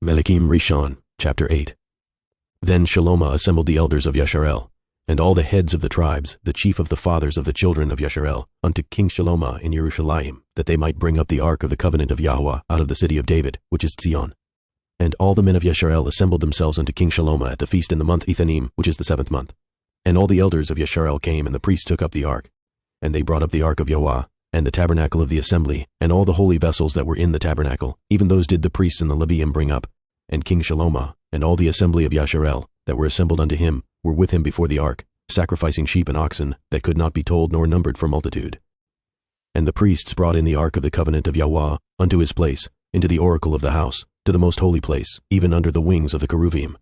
Melekiym Ri'shon, chapter 8. Then Shalomah assembled the elders of Yasharel, and all the heads of the tribes, the chief of the fathers of the children of Yasharel, unto King Shalomah in Jerusalem, that they might bring up the ark of the covenant of Yahweh out of the city of David, which is Zion. And all the men of Yasharel assembled themselves unto King Shalomah at the feast in the month Ethanim, which is the 7th month. And all the elders of Yasharel came, and the priests took up the ark. And they brought up the ark of Yahweh, and the tabernacle of the assembly, and all the holy vessels that were in the tabernacle, even those did the priests and the Levium bring up. And King Shalomah, and all the assembly of Yasharel, that were assembled unto him, were with him before the ark, sacrificing sheep and oxen, that could not be told nor numbered for multitude. And the priests brought in the ark of the covenant of Yahweh unto his place, into the oracle of the house, to the most holy place, even under the wings of the cherubim.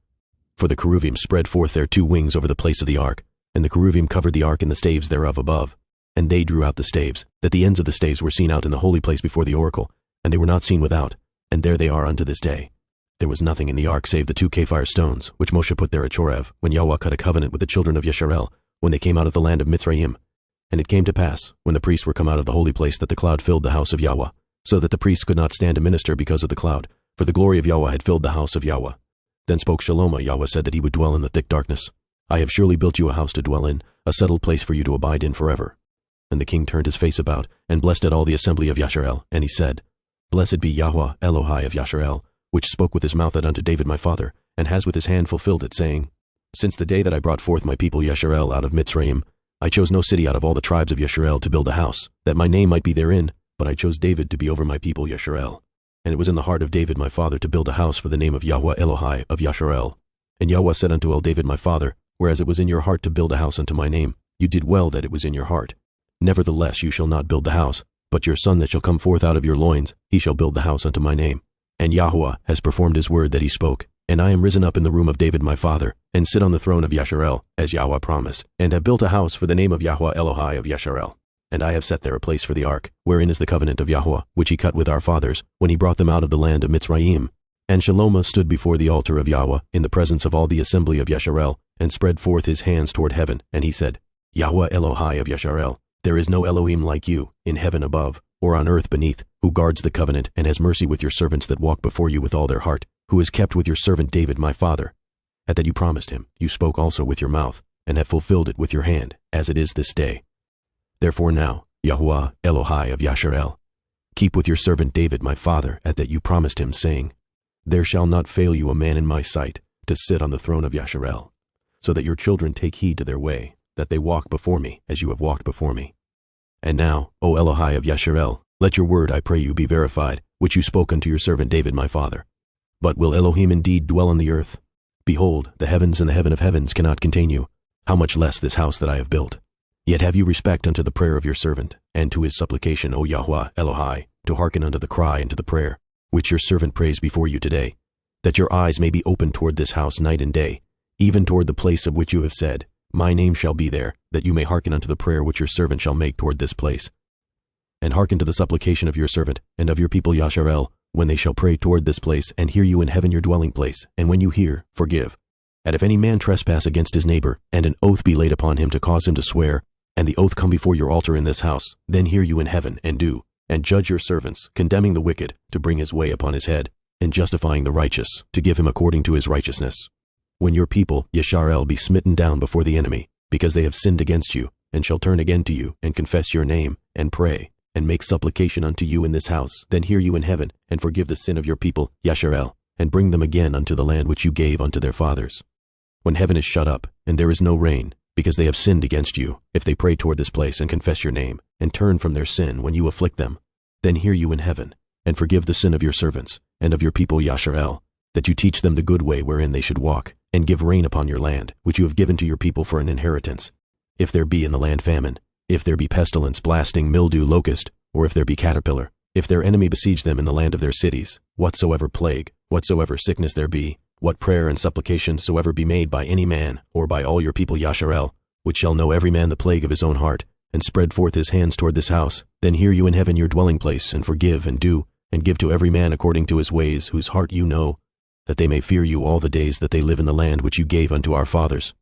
For the cherubim spread forth their 2 wings over the place of the ark, and the cherubim covered the ark and the staves thereof above. And they drew out the staves, that the ends of the staves were seen out in the holy place before the oracle, and they were not seen without, and there they are unto this day. There was nothing in the ark save the 2 Kaphir stones, which Moshe put there at Chorev, when Yahweh cut a covenant with the children of Yasharel, when they came out of the land of Mitzrayim. And it came to pass, when the priests were come out of the holy place, that the cloud filled the house of Yahweh, so that the priests could not stand to minister because of the cloud, for the glory of Yahweh had filled the house of Yahweh. Then spoke Shalomah. Yahweh said that he would dwell in the thick darkness. I have surely built you a house to dwell in, a settled place for you to abide in forever. And the king turned his face about, and blessed all the assembly of Yasharel, and he said, Blessed be Yahweh Elohai of Yasharel, which spoke with his mouth unto David my father, and has with his hand fulfilled it, saying, Since the day that I brought forth my people Yasharel out of Mitzrayim, I chose no city out of all the tribes of Yasharel to build a house, that my name might be therein, but I chose David to be over my people Yasharel. And it was in the heart of David my father to build a house for the name of Yahweh Elohai of Yasharel. And Yahweh said unto David my father, Whereas it was in your heart to build a house unto my name, you did well that it was in your heart. Nevertheless you shall not build the house, but your son that shall come forth out of your loins, he shall build the house unto my name. And Yahweh has performed his word that he spoke, and I am risen up in the room of David my father, and sit on the throne of Yasharel, as Yahweh promised, and have built a house for the name of Yahweh Elohai of Yasharel. And I have set there a place for the ark, wherein is the covenant of Yahweh, which he cut with our fathers, when he brought them out of the land of Mitzrayim. And Shalomah stood before the altar of Yahweh, in the presence of all the assembly of Yasharel, and spread forth his hands toward heaven, and he said, Yahweh Elohai of Yasharel, there is no Elohim like you, in heaven above, or on earth beneath, who guards the covenant, and has mercy with your servants that walk before you with all their heart, who has kept with your servant David my father. At that you promised him, you spoke also with your mouth, and have fulfilled it with your hand, as it is this day. Therefore now, Yahweh Elohai of Yasharel, keep with your servant David my father, at that you promised him, saying, There shall not fail you a man in my sight, to sit on the throne of Yasharel, so that your children take heed to their way, that they walk before me, as you have walked before me. And now, O Elohai of Yasharel, let your word, I pray you, be verified, which you spoke unto your servant David my father. But will Elohim indeed dwell on the earth? Behold, the heavens and the heaven of heavens cannot contain you, how much less this house that I have built. Yet have you respect unto the prayer of your servant, and to his supplication, O Yahweh Elohai, to hearken unto the cry and to the prayer, which your servant prays before you today, that your eyes may be open toward this house night and day, even toward the place of which you have said, My name shall be there, that you may hearken unto the prayer which your servant shall make toward this place. And hearken to the supplication of your servant, and of your people Yasharel, when they shall pray toward this place, and hear you in heaven your dwelling place, and when you hear, forgive. And if any man trespass against his neighbor, and an oath be laid upon him to cause him to swear, and the oath come before your altar in this house, then hear you in heaven, and do, and judge your servants, condemning the wicked, to bring his way upon his head, and justifying the righteous, to give him according to his righteousness. When your people, Yasharel, be smitten down before the enemy, because they have sinned against you, and shall turn again to you, and confess your name, and pray, and make supplication unto you in this house, then hear you in heaven, and forgive the sin of your people, Yasharel, and bring them again unto the land which you gave unto their fathers. When heaven is shut up, and there is no rain, because they have sinned against you, if they pray toward this place, and confess your name, and turn from their sin when you afflict them, then hear you in heaven, and forgive the sin of your servants, and of your people Yasharel, that you teach them the good way wherein they should walk, and give rain upon your land, which you have given to your people for an inheritance. If there be in the land famine, if there be pestilence, blasting, mildew, locust, or if there be caterpillar, if their enemy besiege them in the land of their cities, whatsoever plague, whatsoever sickness there be, what prayer and supplication soever be made by any man, or by all your people Yasharel, which shall know every man the plague of his own heart, and spread forth his hands toward this house, then hear you in heaven your dwelling place, and forgive, and do, and give to every man according to his ways, whose heart you know, that they may fear you all the days that they live in the land which you gave unto our fathers.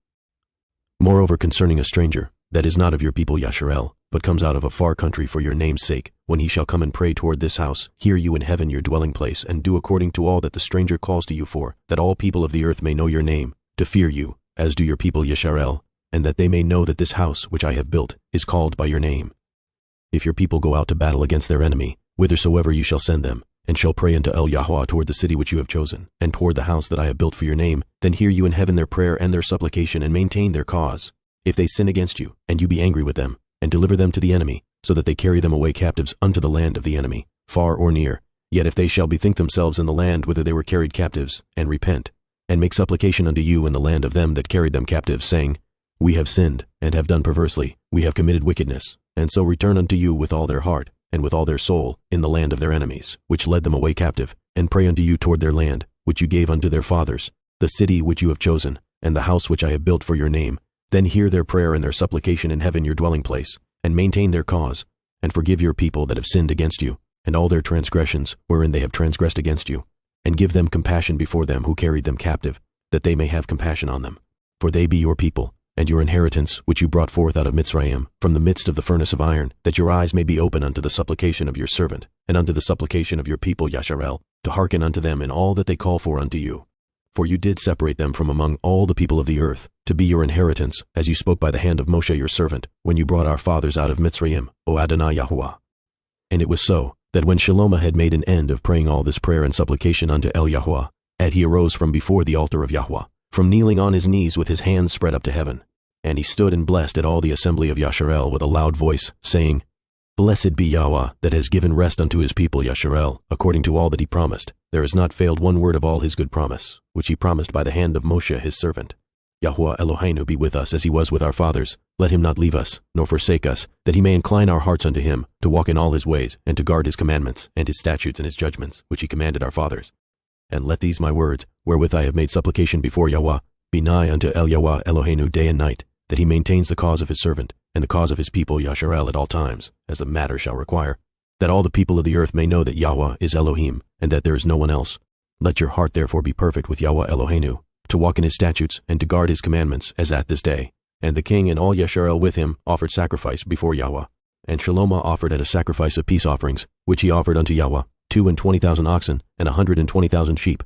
Moreover, concerning a stranger, that is not of your people Yasharel, but comes out of a far country for your name's sake, when he shall come and pray toward this house, hear you in heaven your dwelling place, and do according to all that the stranger calls to you for, that all people of the earth may know your name, to fear you, as do your people Yasharel, and that they may know that this house which I have built is called by your name. If your people go out to battle against their enemy, whithersoever you shall send them, and shall pray unto El Yahweh toward the city which you have chosen, and toward the house that I have built for your name, then hear you in heaven their prayer and their supplication, and maintain their cause. If they sin against you, and you be angry with them, and deliver them to the enemy, so that they carry them away captives unto the land of the enemy, far or near, yet if they shall bethink themselves in the land whither they were carried captives, and repent, and make supplication unto you in the land of them that carried them captives, saying, We have sinned, and have done perversely, we have committed wickedness, and so return unto you with all their heart, and with all their soul, in the land of their enemies, which led them away captive, and pray unto you toward their land, which you gave unto their fathers, the city which you have chosen, and the house which I have built for your name, then hear their prayer and their supplication in heaven your dwelling place, and maintain their cause, and forgive your people that have sinned against you, and all their transgressions wherein they have transgressed against you, and give them compassion before them who carried them captive, that they may have compassion on them. For they be your people, and your inheritance, which you brought forth out of Mitzrayim, from the midst of the furnace of iron, that your eyes may be open unto the supplication of your servant, and unto the supplication of your people Yasharel, to hearken unto them in all that they call for unto you. For you did separate them from among all the people of the earth, to be your inheritance, as you spoke by the hand of Moshe your servant, when you brought our fathers out of Mitzrayim, O Adonai Yahuwah. And it was so, that when Shalomo had made an end of praying all this prayer and supplication unto El Yahuwah, and he arose from before the altar of Yahuwah, from kneeling on his knees with his hands spread up to heaven. And he stood and blessed at all the assembly of Yasharel with a loud voice, saying, Blessed be Yahweh, that has given rest unto his people Yasharel, according to all that he promised. There has not failed one word of all his good promise, which he promised by the hand of Moshe his servant. Yahuwah Eloheinu be with us as he was with our fathers. Let him not leave us, nor forsake us, that he may incline our hearts unto him, to walk in all his ways, and to guard his commandments, and his statutes and his judgments, which he commanded our fathers. And let these my words, wherewith I have made supplication before Yahweh, be nigh unto El Yahweh Eloheinu day and night, that he maintains the cause of his servant, and the cause of his people Yasharel at all times, as the matter shall require, that all the people of the earth may know that Yahweh is Elohim, and that there is no one else. Let your heart therefore be perfect with Yahweh Eloheinu, to walk in his statutes, and to guard his commandments, as at this day. And the king and all Yasharel with him offered sacrifice before Yahweh. And Shalomo offered at a sacrifice of peace offerings, which he offered unto Yahweh, 22,000 oxen, and 120,000 sheep.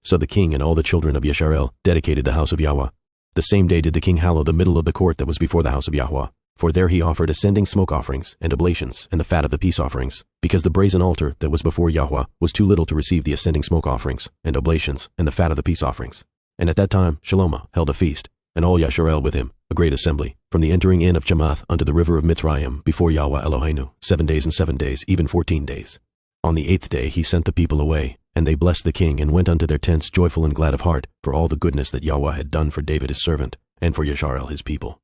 So the king and all the children of Yasharel dedicated the house of Yahweh. The same day did the king hallow the middle of the court that was before the house of Yahweh. For there he offered ascending smoke offerings, and oblations, and the fat of the peace offerings, because the brazen altar that was before Yahweh was too little to receive the ascending smoke offerings, and oblations, and the fat of the peace offerings. And at that time Shalomo held a feast, and all Yasharel with him, a great assembly, from the entering in of Chamath unto the river of Mitzrayim, before Yahweh Eloheinu, 7 days and 7 days, even 14 days. On the 8th day he sent the people away, and they blessed the king, and went unto their tents joyful and glad of heart, for all the goodness that Yahweh had done for David his servant, and for Yasharel his people.